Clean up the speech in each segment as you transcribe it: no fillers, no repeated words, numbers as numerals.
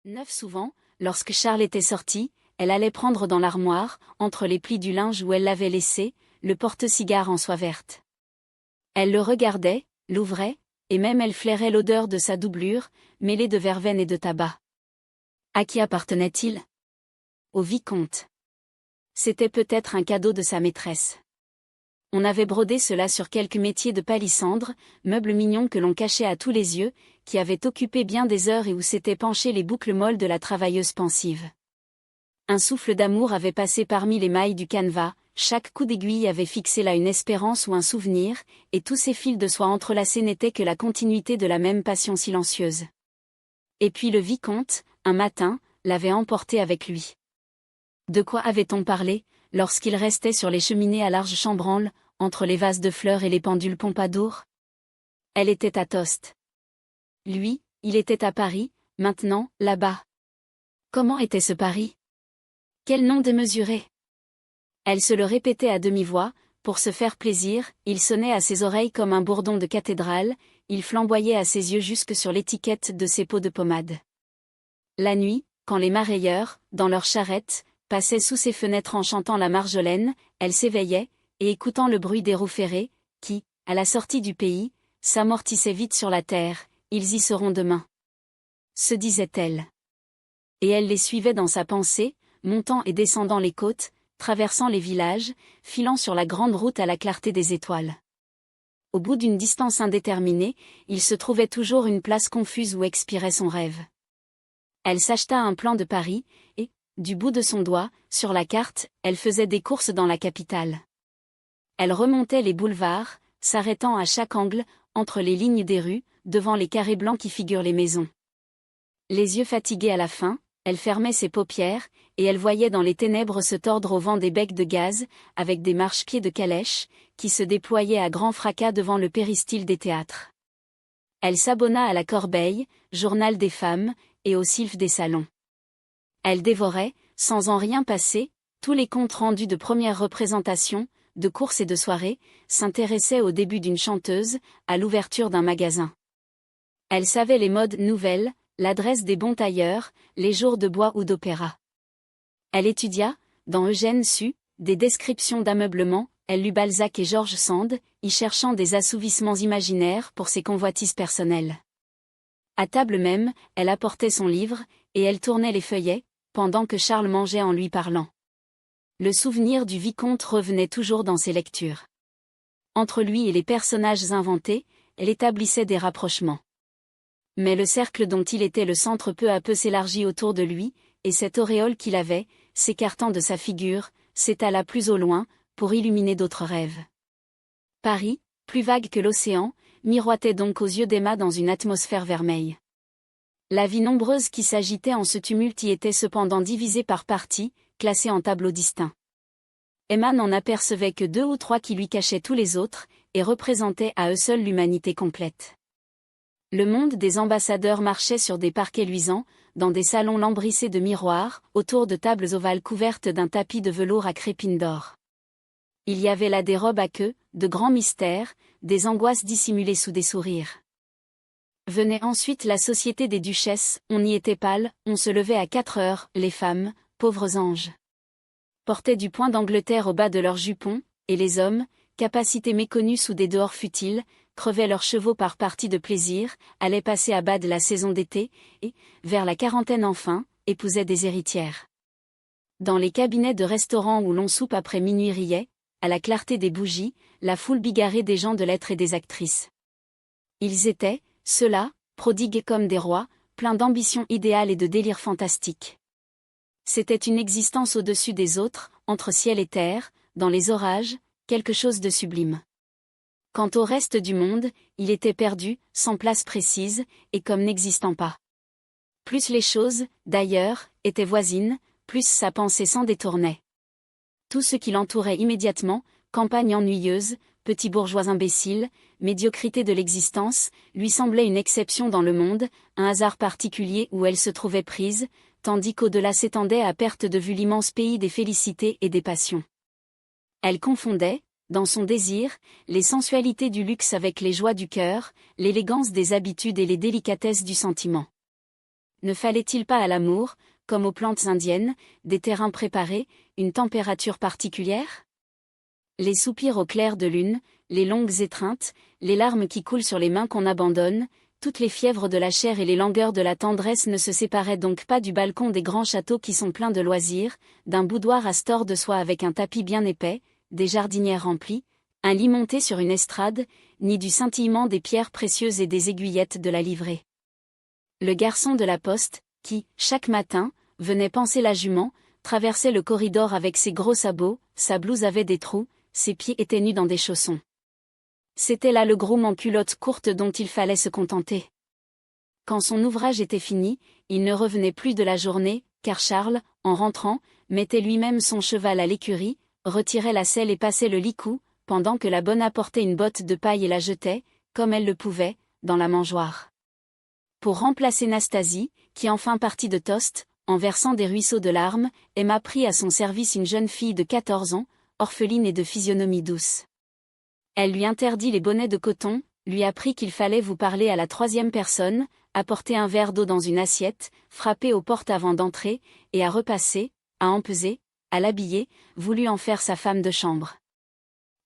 Neuf souvent, lorsque Charles était sorti, elle allait prendre dans l'armoire, entre les plis du linge où elle l'avait laissé, le porte-cigare en soie verte. Elle le regardait, l'ouvrait, et même elle flairait l'odeur de sa doublure, mêlée de verveine et de tabac. À qui appartenait-il? Au vicomte. C'était peut-être un cadeau de sa maîtresse. On avait brodé cela sur quelques métiers de palissandre, meubles mignons que l'on cachait à tous les yeux, qui avaient occupé bien des heures et où s'étaient penchées les boucles molles de la travailleuse pensive. Un souffle d'amour avait passé parmi les mailles du canevas, chaque coup d'aiguille avait fixé là une espérance ou un souvenir, et tous ces fils de soie entrelacés n'étaient que la continuité de la même passion silencieuse. Et puis le vicomte, un matin, l'avait emporté avec lui. De quoi avait-on parlé, lorsqu'il restait sur les cheminées à large chambranle, entre les vases de fleurs et les pendules Pompadour? Elle était à Tostes. Lui, il était à Paris, maintenant, là-bas. Comment était ce Paris? Quel nom démesuré! Elle se le répétait à demi-voix, pour se faire plaisir, il sonnait à ses oreilles comme un bourdon de cathédrale, il flamboyait à ses yeux jusque sur l'étiquette de ses pots de pommade. La nuit, quand les mareyeurs, dans leurs charrettes, passaient sous ses fenêtres en chantant la Marjolaine, elle s'éveillait, et écoutant le bruit des roues ferrées, qui, à la sortie du pays, s'amortissaient vite sur la terre, ils y seront demain. Se disait-elle. Et elle les suivait dans sa pensée, montant et descendant les côtes, traversant les villages, filant sur la grande route à la clarté des étoiles. Au bout d'une distance indéterminée, il se trouvait toujours une place confuse où expirait son rêve. Elle s'acheta un plan de Paris, et, du bout de son doigt, sur la carte, elle faisait des courses dans la capitale. Elle remontait les boulevards, s'arrêtant à chaque angle, entre les lignes des rues, devant les carrés blancs qui figurent les maisons. Les yeux fatigués à la fin, elle fermait ses paupières, et elle voyait dans les ténèbres se tordre au vent des becs de gaz, avec des marchepieds de calèches, qui se déployaient à grand fracas devant le péristyle des théâtres. Elle s'abonna à la Corbeille, journal des femmes, et au Sylphe des salons. Elle dévorait, sans en rien passer, tous les comptes rendus de premières représentations, de courses et de soirées, s'intéressait au début d'une chanteuse, à l'ouverture d'un magasin. Elle savait les modes nouvelles, l'adresse des bons tailleurs, les jours de bois ou d'opéra. Elle étudia, dans Eugène Sue, des descriptions d'ameublement, elle lut Balzac et George Sand, y cherchant des assouvissements imaginaires pour ses convoitises personnelles. À table même, elle apportait son livre, et elle tournait les feuillets, pendant que Charles mangeait en lui parlant. Le souvenir du vicomte revenait toujours dans ses lectures. Entre lui et les personnages inventés, elle établissait des rapprochements. Mais le cercle dont il était le centre peu à peu s'élargit autour de lui, et cette auréole qu'il avait, s'écartant de sa figure, s'étala plus au loin, pour illuminer d'autres rêves. Paris, plus vague que l'océan, miroitait donc aux yeux d'Emma dans une atmosphère vermeille. La vie nombreuse qui s'agitait en ce tumulte y était cependant divisée par parties, classée en tableaux distincts. Emma n'en apercevait que 2 ou 3 qui lui cachaient tous les autres, et représentaient à eux seuls l'humanité complète. Le monde des ambassadeurs marchait sur des parquets luisants, dans des salons lambrissés de miroirs, autour de tables ovales couvertes d'un tapis de velours à crépines d'or. Il y avait là des robes à queue, de grands mystères, des angoisses dissimulées sous des sourires. Venait ensuite la société des duchesses, on y était pâle, on se levait à 4 heures, les femmes, pauvres anges, portaient du point d'Angleterre au bas de leurs jupons, et les hommes, capacités méconnues sous des dehors futiles, crevaient leurs chevaux par partie de plaisir, allaient passer à bas de la saison d'été, et, vers la quarantaine enfin, épousaient des héritières. Dans les cabinets de restaurants où l'on soupe après minuit riait, à la clarté des bougies, la foule bigarrée des gens de lettres et des actrices. Ils étaient, ceux-là, prodigues comme des rois, pleins d'ambition idéale et de délire fantastique. C'était une existence au-dessus des autres, entre ciel et terre, dans les orages, quelque chose de sublime. Quant au reste du monde, il était perdu, sans place précise, et comme n'existant pas. Plus les choses, d'ailleurs, étaient voisines, plus sa pensée s'en détournait. Tout ce qui l'entourait immédiatement, campagne ennuyeuse, petits bourgeois imbéciles, médiocrité de l'existence, lui semblait une exception dans le monde, un hasard particulier où elle se trouvait prise, tandis qu'au-delà s'étendait à perte de vue l'immense pays des félicités et des passions. Elle confondait, dans son désir, les sensualités du luxe avec les joies du cœur, l'élégance des habitudes et les délicatesses du sentiment. Ne fallait-il pas à l'amour, comme aux plantes indiennes, des terrains préparés, une température particulière? Les soupirs au clair de lune, les longues étreintes, les larmes qui coulent sur les mains qu'on abandonne, toutes les fièvres de la chair et les langueurs de la tendresse ne se séparaient donc pas du balcon des grands châteaux qui sont pleins de loisirs, d'un boudoir à store de soie avec un tapis bien épais, des jardinières remplies, un lit monté sur une estrade, ni du scintillement des pierres précieuses et des aiguillettes de la livrée. Le garçon de la poste, qui, chaque matin, venait panser la jument, traversait le corridor avec ses gros sabots, sa blouse avait des trous, ses pieds étaient nus dans des chaussons. C'était là le groom en culotte courte dont il fallait se contenter. Quand son ouvrage était fini, il ne revenait plus de la journée, car Charles, en rentrant, mettait lui-même son cheval à l'écurie, retirait la selle et passait le licou, pendant que la bonne apportait une botte de paille et la jetait, comme elle le pouvait, dans la mangeoire. Pour remplacer Nastasie, qui enfin partit de Tostes, en versant des ruisseaux de larmes, Emma prit à son service une jeune fille de 14 ans, orpheline et de physionomie douce. Elle lui interdit les bonnets de coton, lui apprit qu'il fallait vous parler à la troisième personne, apporter un verre d'eau dans une assiette, frapper aux portes avant d'entrer, et à repasser, à empeser, à l'habiller, voulut en faire sa femme de chambre.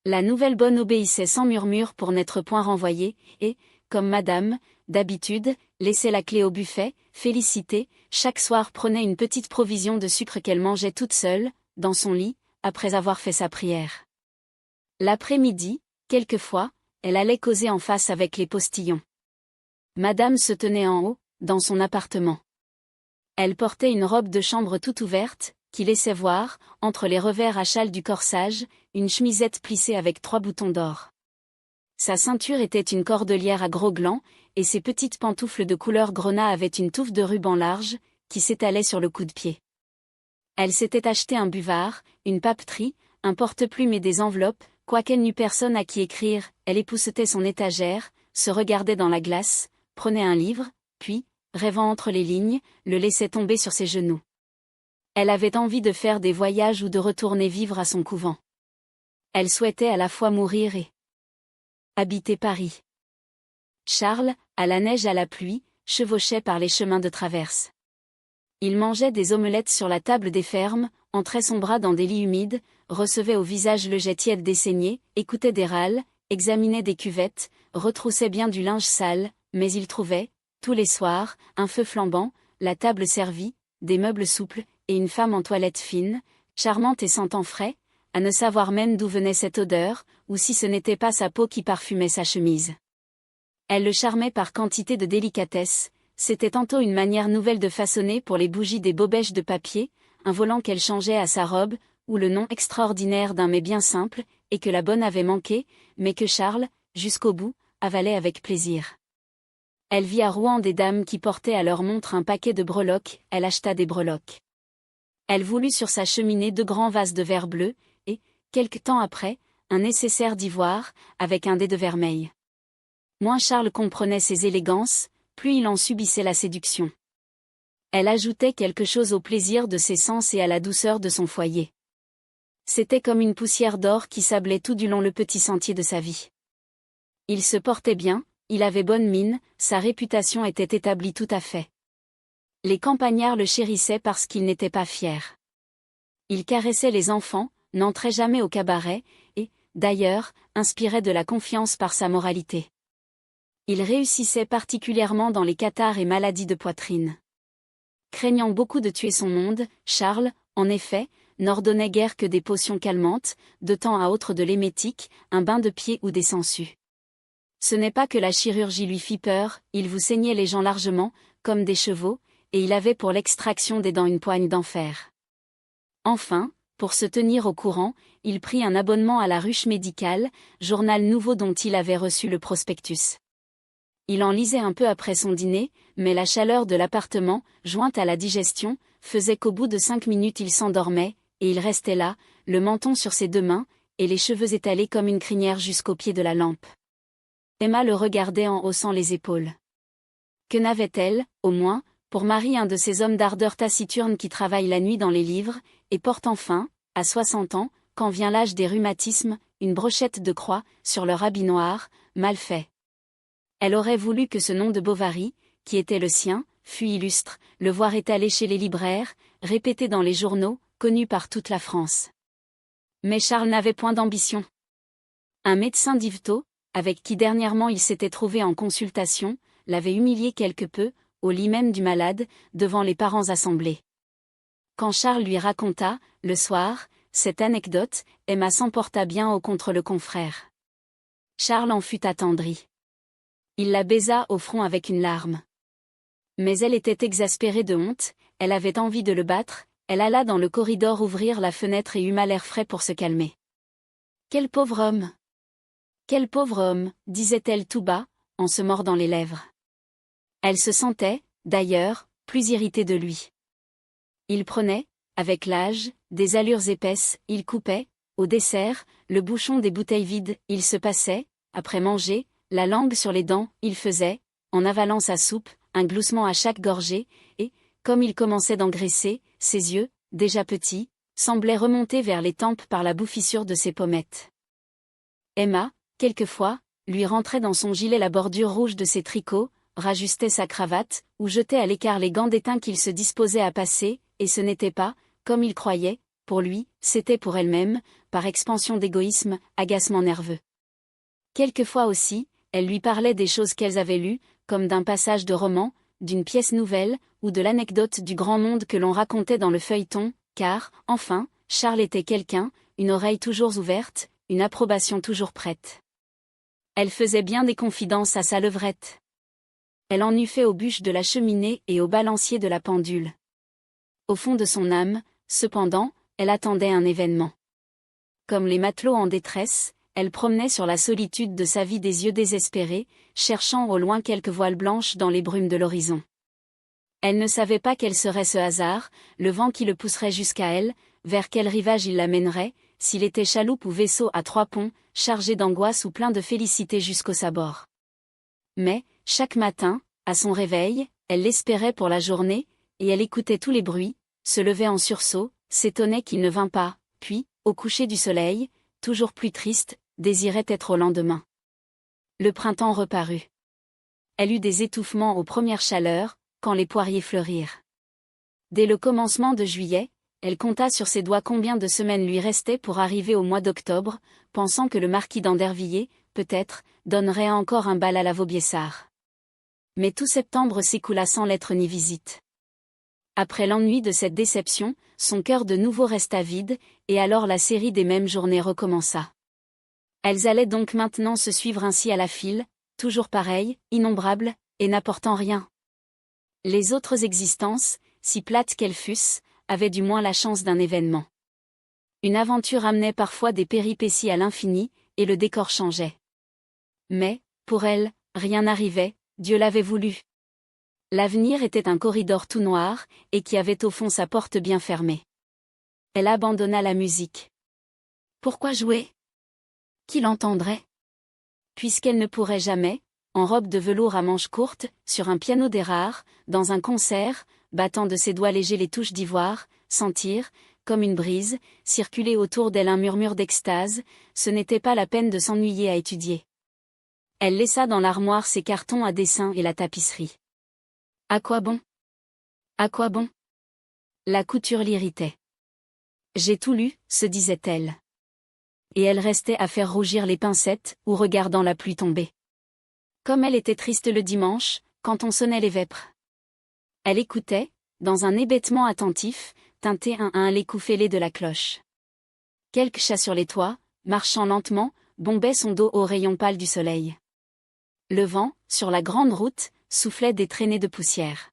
La nouvelle bonne obéissait sans murmure pour n'être point renvoyée, et, comme madame, d'habitude, laissait la clé au buffet, félicitée, chaque soir prenait une petite provision de sucre qu'elle mangeait toute seule, dans son lit, après avoir fait sa prière. L'après-midi, quelquefois, elle allait causer en face avec les postillons. Madame se tenait en haut, dans son appartement. Elle portait une robe de chambre toute ouverte, qui laissait voir, entre les revers à châle du corsage, une chemisette plissée avec 3 boutons d'or. Sa ceinture était une cordelière à gros glands, et ses petites pantoufles de couleur grenat avaient une touffe de ruban large, qui s'étalait sur le coude-pied. Elle s'était acheté un buvard, une papeterie, un porte-plume et des enveloppes, quoiqu'elle n'eût personne à qui écrire, elle époussetait son étagère, se regardait dans la glace, prenait un livre, puis, rêvant entre les lignes, le laissait tomber sur ses genoux. Elle avait envie de faire des voyages ou de retourner vivre à son couvent. Elle souhaitait à la fois mourir et habiter Paris. Charles, à la neige à la pluie, chevauchait par les chemins de traverse. Il mangeait des omelettes sur la table des fermes, entrait son bras dans des lits humides, recevait au visage le jet tiède des saignées, écoutait des râles, examinait des cuvettes, retroussait bien du linge sale, mais il trouvait, tous les soirs, un feu flambant, la table servie, des meubles souples, et une femme en toilette fine, charmante et sentant frais, à ne savoir même d'où venait cette odeur, ou si ce n'était pas sa peau qui parfumait sa chemise. Elle le charmait par quantité de délicatesse, c'était tantôt une manière nouvelle de façonner pour les bougies des bobèches de papier, un volant qu'elle changeait à sa robe, ou le nom extraordinaire d'un mets bien simple, et que la bonne avait manqué, mais que Charles, jusqu'au bout, avalait avec plaisir. Elle vit à Rouen des dames qui portaient à leur montre un paquet de breloques, elle acheta des breloques. Elle voulut sur sa cheminée 2 grands vases de verre bleu, et, quelque temps après, un nécessaire d'ivoire, avec un dé de vermeil. Moins Charles comprenait ses élégances, plus il en subissait la séduction. Elle ajoutait quelque chose au plaisir de ses sens et à la douceur de son foyer. C'était comme une poussière d'or qui sablait tout du long le petit sentier de sa vie. Il se portait bien, il avait bonne mine, sa réputation était établie tout à fait. Les campagnards le chérissaient parce qu'il n'était pas fier. Il caressait les enfants, n'entrait jamais au cabaret, et, d'ailleurs, inspirait de la confiance par sa moralité. Il réussissait particulièrement dans les catarrhes et maladies de poitrine. Craignant beaucoup de tuer son monde, Charles, en effet, n'ordonnait guère que des potions calmantes, de temps à autre de l'émétique, un bain de pied ou des sangsues. Ce n'est pas que la chirurgie lui fit peur, il vous saignait les gens largement, comme des chevaux, et il avait pour l'extraction des dents une poigne d'enfer. Enfin, pour se tenir au courant, il prit un abonnement à la Ruche médicale, journal nouveau dont il avait reçu le prospectus. Il en lisait un peu après son dîner, mais la chaleur de l'appartement, jointe à la digestion, faisait qu'au bout de 5 minutes il s'endormait, et il restait là, le menton sur ses 2 mains, et les cheveux étalés comme une crinière jusqu'au pied de la lampe. Emma le regardait en haussant les épaules. Que n'avait-elle, au moins, pour mari un de ces hommes d'ardeur taciturne qui travaillent la nuit dans les livres, et portent enfin, à 60 ans, quand vient l'âge des rhumatismes, une brochette de croix, sur leur habit noir, mal fait. Elle aurait voulu que ce nom de Bovary, qui était le sien, fut illustre, le voir étalé chez les libraires, répété dans les journaux, connu par toute la France. Mais Charles n'avait point d'ambition. Un médecin d'Yvetot, avec qui dernièrement il s'était trouvé en consultation, l'avait humilié quelque peu, au lit même du malade, devant les parents assemblés. Quand Charles lui raconta, le soir, cette anecdote, Emma s'emporta bien au contre le confrère. Charles en fut attendri. Il la baisa au front avec une larme. Mais elle était exaspérée de honte, elle avait envie de le battre, elle alla dans le corridor ouvrir la fenêtre et huma l'air frais pour se calmer. « Quel pauvre homme ! Quel pauvre homme !» disait-elle tout bas, en se mordant les lèvres. Elle se sentait, d'ailleurs, plus irritée de lui. Il prenait, avec l'âge, des allures épaisses, il coupait, au dessert, le bouchon des bouteilles vides, il se passait, après manger, la langue sur les dents, il faisait, en avalant sa soupe, un gloussement à chaque gorgée, et, comme il commençait d'engraisser, ses yeux, déjà petits, semblaient remonter vers les tempes par la bouffissure de ses pommettes. Emma, quelquefois, lui rentrait dans son gilet la bordure rouge de ses tricots, rajustait sa cravate, ou jetait à l'écart les gants d'étain qu'il se disposait à passer, et ce n'était pas, comme il croyait, pour lui, c'était pour elle-même, par expansion d'égoïsme, agacement nerveux. Quelquefois aussi, elle lui parlait des choses qu'elles avaient lues, comme d'un passage de roman, d'une pièce nouvelle, ou de l'anecdote du grand monde que l'on racontait dans le feuilleton, car, enfin, Charles était quelqu'un, une oreille toujours ouverte, une approbation toujours prête. Elle faisait bien des confidences à sa levrette. Elle en eût fait aux bûches de la cheminée et au balancier de la pendule. Au fond de son âme, cependant, elle attendait un événement. Comme les matelots en détresse, elle promenait sur la solitude de sa vie des yeux désespérés, cherchant au loin quelques voiles blanches dans les brumes de l'horizon. Elle ne savait pas quel serait ce hasard, le vent qui le pousserait jusqu'à elle, vers quel rivage il l'amènerait, s'il était chaloupe ou vaisseau à 3 ponts, chargé d'angoisse ou plein de félicité jusqu'au sabord. Mais, chaque matin, à son réveil, elle l'espérait pour la journée, et elle écoutait tous les bruits, se levait en sursaut, s'étonnait qu'il ne vînt pas, puis, au coucher du soleil, toujours plus triste, désirait être au lendemain. Le printemps reparut. Elle eut des étouffements aux premières chaleurs, quand les poiriers fleurirent. Dès le commencement de juillet, elle compta sur ses doigts combien de semaines lui restaient pour arriver au mois d'octobre, pensant que le marquis d'Andervilliers, peut-être, donnerait encore un bal à la Vaubyessard. Mais tout septembre s'écoula sans lettre ni visite. Après l'ennui de cette déception, son cœur de nouveau resta vide, et alors la série des mêmes journées recommença. Elles allaient donc maintenant se suivre ainsi à la file, toujours pareilles, innombrables, et n'apportant rien. Les autres existences, si plates qu'elles fussent, avaient du moins la chance d'un événement. Une aventure amenait parfois des péripéties à l'infini, et le décor changeait. Mais, pour elle, rien n'arrivait, Dieu l'avait voulu. L'avenir était un corridor tout noir, et qui avait au fond sa porte bien fermée. Elle abandonna la musique. Pourquoi jouer? Qui l'entendrait? Puisqu'elle ne pourrait jamais, en robe de velours à manches courtes, sur un piano des rares, dans un concert, battant de ses doigts légers les touches d'ivoire, sentir, comme une brise, circuler autour d'elle un murmure d'extase, ce n'était pas la peine de s'ennuyer à étudier. Elle laissa dans l'armoire ses cartons à dessin et la tapisserie. À quoi bon? À quoi bon? La couture l'irritait. J'ai tout lu, se disait-elle. Et elle restait à faire rougir les pincettes, ou regardant la pluie tomber. Comme elle était triste le dimanche, quand on sonnait les vêpres. Elle écoutait, dans un hébétement attentif, tinter un à un les coups fêlés de la cloche. Quelques chats sur les toits, marchant lentement, bombaient son dos aux rayons pâles du soleil. Le vent, sur la grande route, soufflait des traînées de poussière.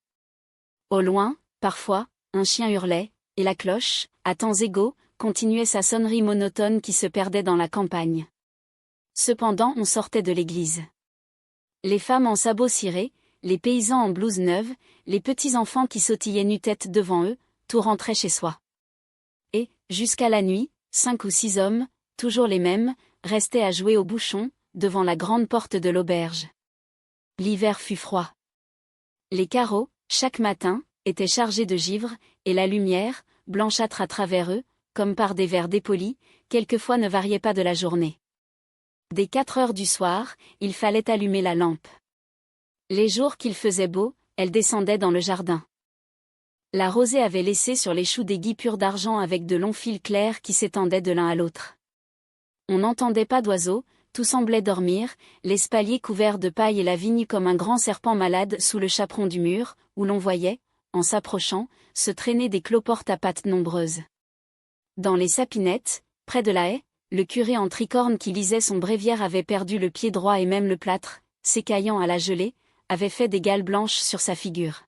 Au loin, parfois, un chien hurlait, et la cloche, à temps égaux, continuait sa sonnerie monotone qui se perdait dans la campagne. Cependant on sortait de l'église. Les femmes en sabots cirés, les paysans en blouse neuve, les petits-enfants qui sautillaient nu-tête devant eux, tout rentrait chez soi. Et, jusqu'à la nuit, 5 ou 6 hommes, toujours les mêmes, restaient à jouer au bouchon, devant la grande porte de l'auberge. L'hiver fut froid. Les carreaux, chaque matin, étaient chargés de givre, et la lumière, blanchâtre à travers eux, comme par des verres dépolis, quelquefois ne variait pas de la journée. Dès 4 heures du soir, il fallait allumer la lampe. Les jours qu'il faisait beau, elle descendait dans le jardin. La rosée avait laissé sur les choux des guipures d'argent avec de longs fils clairs qui s'étendaient de l'un à l'autre. On n'entendait pas d'oiseaux, tout semblait dormir, l'espalier couvert de paille et la vigne comme un grand serpent malade sous le chaperon du mur, où l'on voyait, en s'approchant, se traîner des cloportes à pattes nombreuses. Dans les sapinettes, près de la haie, le curé en tricorne qui lisait son bréviaire avait perdu le pied droit et même le plâtre, s'écaillant à la gelée, avait fait des gales blanches sur sa figure.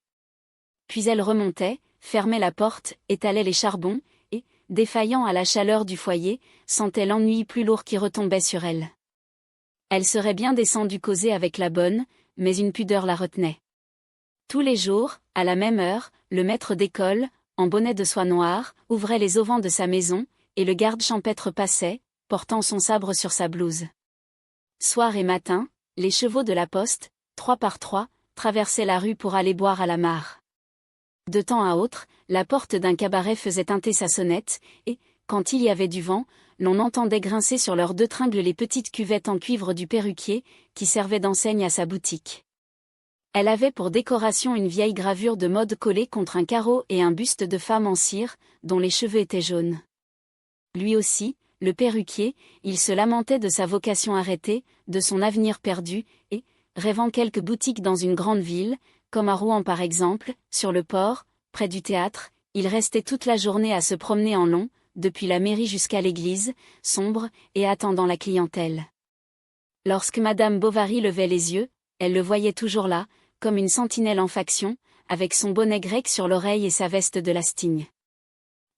Puis elle remontait, fermait la porte, étalait les charbons, et, défaillant à la chaleur du foyer, sentait l'ennui plus lourd qui retombait sur elle. Elle serait bien descendue causer avec la bonne, mais une pudeur la retenait. Tous les jours, à la même heure, le maître d'école, en bonnet de soie noire, ouvrait les auvents de sa maison, et le garde champêtre passait, portant son sabre sur sa blouse. Soir et matin, les chevaux de la poste, 3 par 3, traversaient la rue pour aller boire à la mare. De temps à autre, la porte d'un cabaret faisait tinter sa sonnette, et, quand il y avait du vent, l'on entendait grincer sur leurs 2 tringles les petites cuvettes en cuivre du perruquier, qui servaient d'enseigne à sa boutique. Elle avait pour décoration une vieille gravure de mode collée contre un carreau et un buste de femme en cire, dont les cheveux étaient jaunes. Lui aussi, le perruquier, il se lamentait de sa vocation arrêtée, de son avenir perdu, et, rêvant quelques boutiques dans une grande ville, comme à Rouen par exemple, sur le port, près du théâtre, il restait toute la journée à se promener en long, depuis la mairie jusqu'à l'église, sombre, et attendant la clientèle. Lorsque Madame Bovary levait les yeux, elle le voyait toujours là, comme une sentinelle en faction, avec son bonnet grec sur l'oreille et sa veste de lasting.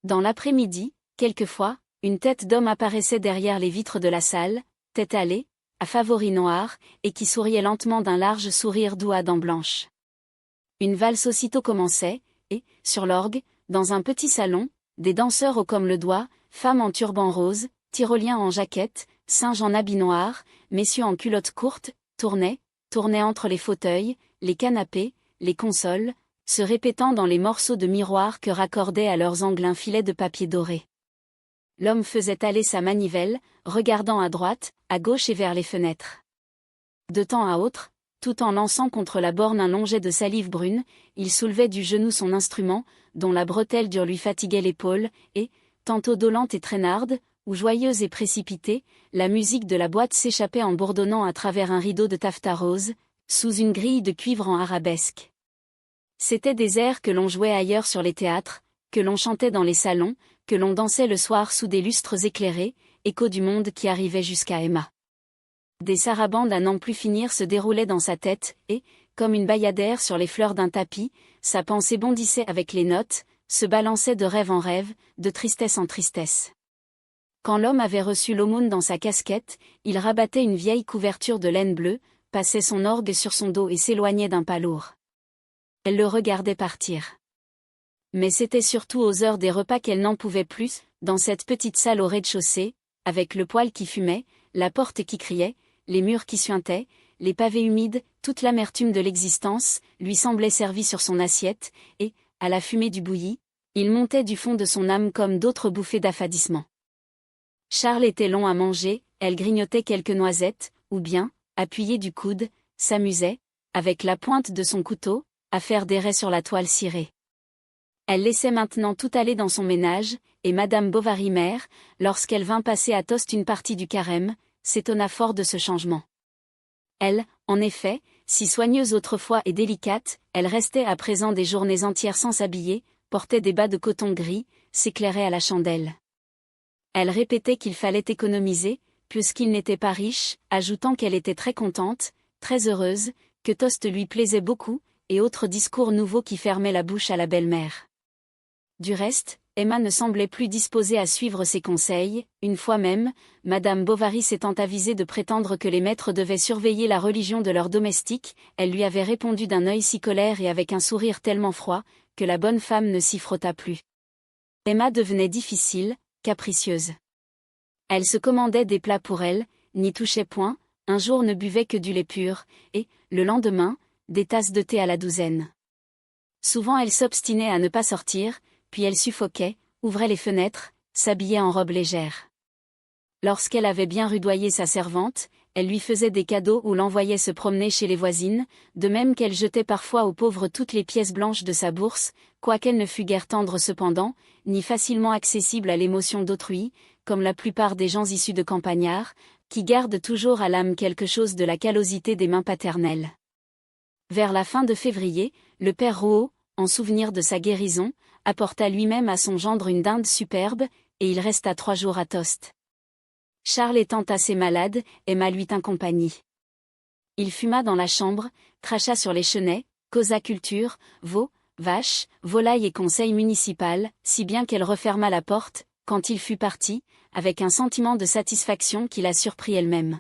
Dans l'après-midi, quelquefois, une tête d'homme apparaissait derrière les vitres de la salle, tête hâlée, à favoris noirs, et qui souriait lentement d'un large sourire doux à dents blanches. Une valse aussitôt commençait, et, sur l'orgue, dans un petit salon, des danseurs hauts comme le doigt, femmes en turban rose, tyroliens en jaquette, singes en habits noirs, messieurs en culottes courtes, tournaient entre les fauteuils, les canapés, les consoles, se répétant dans les morceaux de miroir que raccordaient à leurs angles un filet de papier doré. L'homme faisait aller sa manivelle, regardant à droite, à gauche et vers les fenêtres. De temps à autre, tout en lançant contre la borne un long jet de salive brune, il soulevait du genou son instrument, dont la bretelle dure lui fatiguait l'épaule, et, tantôt dolente et traînarde, ou joyeuse et précipitée, la musique de la boîte s'échappait en bourdonnant à travers un rideau de taffetas rose, sous une grille de cuivre en arabesque. C'étaient des airs que l'on jouait ailleurs sur les théâtres, que l'on chantait dans les salons, que l'on dansait le soir sous des lustres éclairés, écho du monde qui arrivait jusqu'à Emma. Des sarabandes à n'en plus finir se déroulaient dans sa tête, et, comme une bayadère sur les fleurs d'un tapis, sa pensée bondissait avec les notes, se balançait de rêve en rêve, de tristesse en tristesse. Quand l'homme avait reçu l'aumône dans sa casquette, il rabattait une vieille couverture de laine bleue, passait son orgue sur son dos et s'éloignait d'un pas lourd. Elle le regardait partir. Mais c'était surtout aux heures des repas qu'elle n'en pouvait plus, dans cette petite salle au rez-de-chaussée, avec le poêle qui fumait, la porte qui criait, les murs qui suintaient, les pavés humides, toute l'amertume de l'existence, lui semblait servie sur son assiette, et, à la fumée du bouilli, il montait du fond de son âme comme d'autres bouffées d'affadissement. Charles était long à manger, elle grignotait quelques noisettes, ou bien, appuyée du coude, s'amusait, avec la pointe de son couteau, à faire des raies sur la toile cirée. Elle laissait maintenant tout aller dans son ménage, et Madame Bovary mère, lorsqu'elle vint passer à Tostes une partie du carême, s'étonna fort de ce changement. Elle, en effet, si soigneuse autrefois et délicate, elle restait à présent des journées entières sans s'habiller, portait des bas de coton gris, s'éclairait à la chandelle. Elle répétait qu'il fallait économiser, puisqu'il n'était pas riche, ajoutant qu'elle était très contente, très heureuse, que Tostes lui plaisait beaucoup, et autres discours nouveaux qui fermaient la bouche à la belle-mère. Du reste, Emma ne semblait plus disposée à suivre ses conseils, une fois même, Madame Bovary s'étant avisée de prétendre que les maîtres devaient surveiller la religion de leurs domestiques, elle lui avait répondu d'un œil si colère et avec un sourire tellement froid, que la bonne femme ne s'y frotta plus. Emma devenait difficile, capricieuse. Elle se commandait des plats pour elle, n'y touchait point, un jour ne buvait que du lait pur, et, le lendemain, des tasses de thé à la douzaine. Souvent elle s'obstinait à ne pas sortir, puis elle suffoquait, ouvrait les fenêtres, s'habillait en robe légère. Lorsqu'elle avait bien rudoyé sa servante, elle lui faisait des cadeaux ou l'envoyait se promener chez les voisines, de même qu'elle jetait parfois aux pauvres toutes les pièces blanches de sa bourse, quoiqu'elle ne fût guère tendre cependant, ni facilement accessible à l'émotion d'autrui, comme la plupart des gens issus de campagnards, qui gardent toujours à l'âme quelque chose de la callosité des mains paternelles. Vers la fin de février, le père Rouault, en souvenir de sa guérison, apporta lui-même à son gendre une dinde superbe, et il resta 3 jours à Tostes. Charles étant assez malade, Emma lui tint compagnie. Il fuma dans la chambre, cracha sur les chenets, causa culture, veaux, vaches, volailles et conseil municipal, si bien qu'elle referma la porte, quand il fut parti, avec un sentiment de satisfaction qui la surprit elle-même.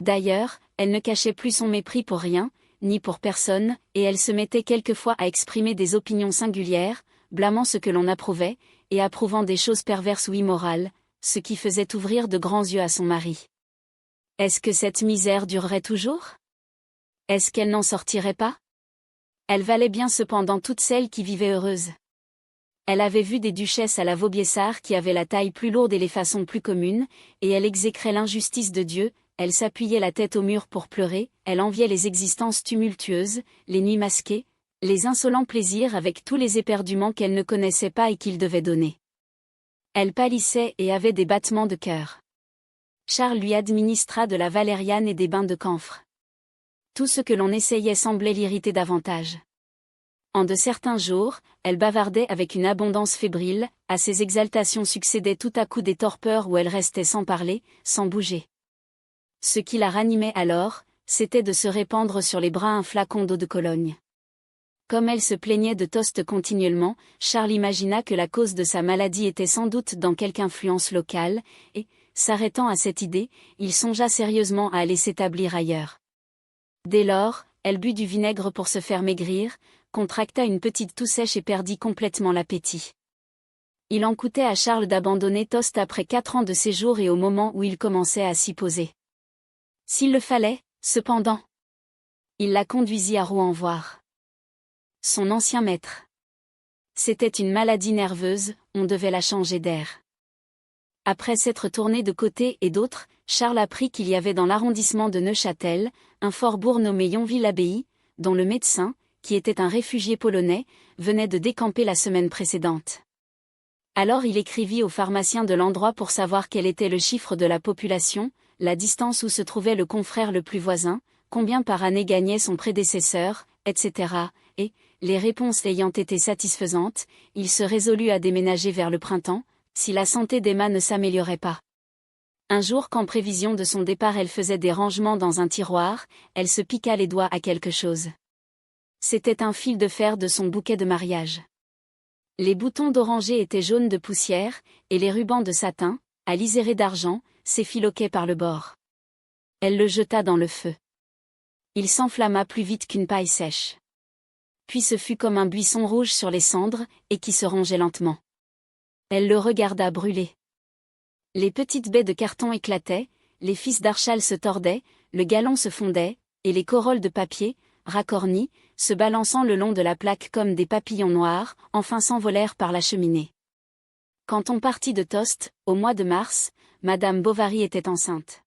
D'ailleurs, elle ne cachait plus son mépris pour rien, ni pour personne, et elle se mettait quelquefois à exprimer des opinions singulières, blâmant ce que l'on approuvait, et approuvant des choses perverses ou immorales, ce qui faisait ouvrir de grands yeux à son mari. Est-ce que cette misère durerait toujours? Est-ce qu'elle n'en sortirait pas? Elle valait bien cependant toutes celles qui vivaient heureuses. Elle avait vu des duchesses à la Vaubyessard qui avaient la taille plus lourde et les façons plus communes, et elle exécrait l'injustice de Dieu, elle s'appuyait la tête au mur pour pleurer, elle enviait les existences tumultueuses, les nuits masquées, les insolents plaisirs avec tous les éperdument qu'elle ne connaissait pas et qu'il devait donner. Elle pâlissait et avait des battements de cœur. Charles lui administra de la valériane et des bains de camphre. Tout ce que l'on essayait semblait l'irriter davantage. En de certains jours, elle bavardait avec une abondance fébrile, à ses exaltations succédaient tout à coup des torpeurs où elle restait sans parler, sans bouger. Ce qui la ranimait alors, c'était de se répandre sur les bras un flacon d'eau de Cologne. Comme elle se plaignait de Tostes continuellement, Charles imagina que la cause de sa maladie était sans doute dans quelque influence locale, et, s'arrêtant à cette idée, il songea sérieusement à aller s'établir ailleurs. Dès lors, elle but du vinaigre pour se faire maigrir, contracta une petite toux sèche et perdit complètement l'appétit. Il en coûtait à Charles d'abandonner Tostes après 4 ans de séjour et au moment où il commençait à s'y poser. S'il le fallait, cependant. Il la conduisit à Rouen voir son ancien maître. C'était une maladie nerveuse, on devait la changer d'air. Après s'être tourné de côté et d'autre, Charles apprit qu'il y avait dans l'arrondissement de Neuchâtel, un fort bourg nommé Yonville-l'Abbaye, dont le médecin, qui était un réfugié polonais, venait de décamper la semaine précédente. Alors il écrivit au pharmacien de l'endroit pour savoir quel était le chiffre de la population, la distance où se trouvait le confrère le plus voisin, combien par année gagnait son prédécesseur, etc., et, les réponses ayant été satisfaisantes, il se résolut à déménager vers le printemps, si la santé d'Emma ne s'améliorait pas. Un jour qu'en prévision de son départ elle faisait des rangements dans un tiroir, elle se piqua les doigts à quelque chose. C'était un fil de fer de son bouquet de mariage. Les boutons d'oranger étaient jaunes de poussière, et les rubans de satin, à liséré d'argent, s'effiloquaient par le bord. Elle le jeta dans le feu. Il s'enflamma plus vite qu'une paille sèche. Puis ce fut comme un buisson rouge sur les cendres, et qui se rongeait lentement. Elle le regarda brûler. Les petites baies de carton éclataient, les fils d'archal se tordaient, le galon se fondait, et les corolles de papier, racornies, se balançant le long de la plaque comme des papillons noirs, enfin s'envolèrent par la cheminée. Quand on partit de Tostes, au mois de mars, Madame Bovary était enceinte.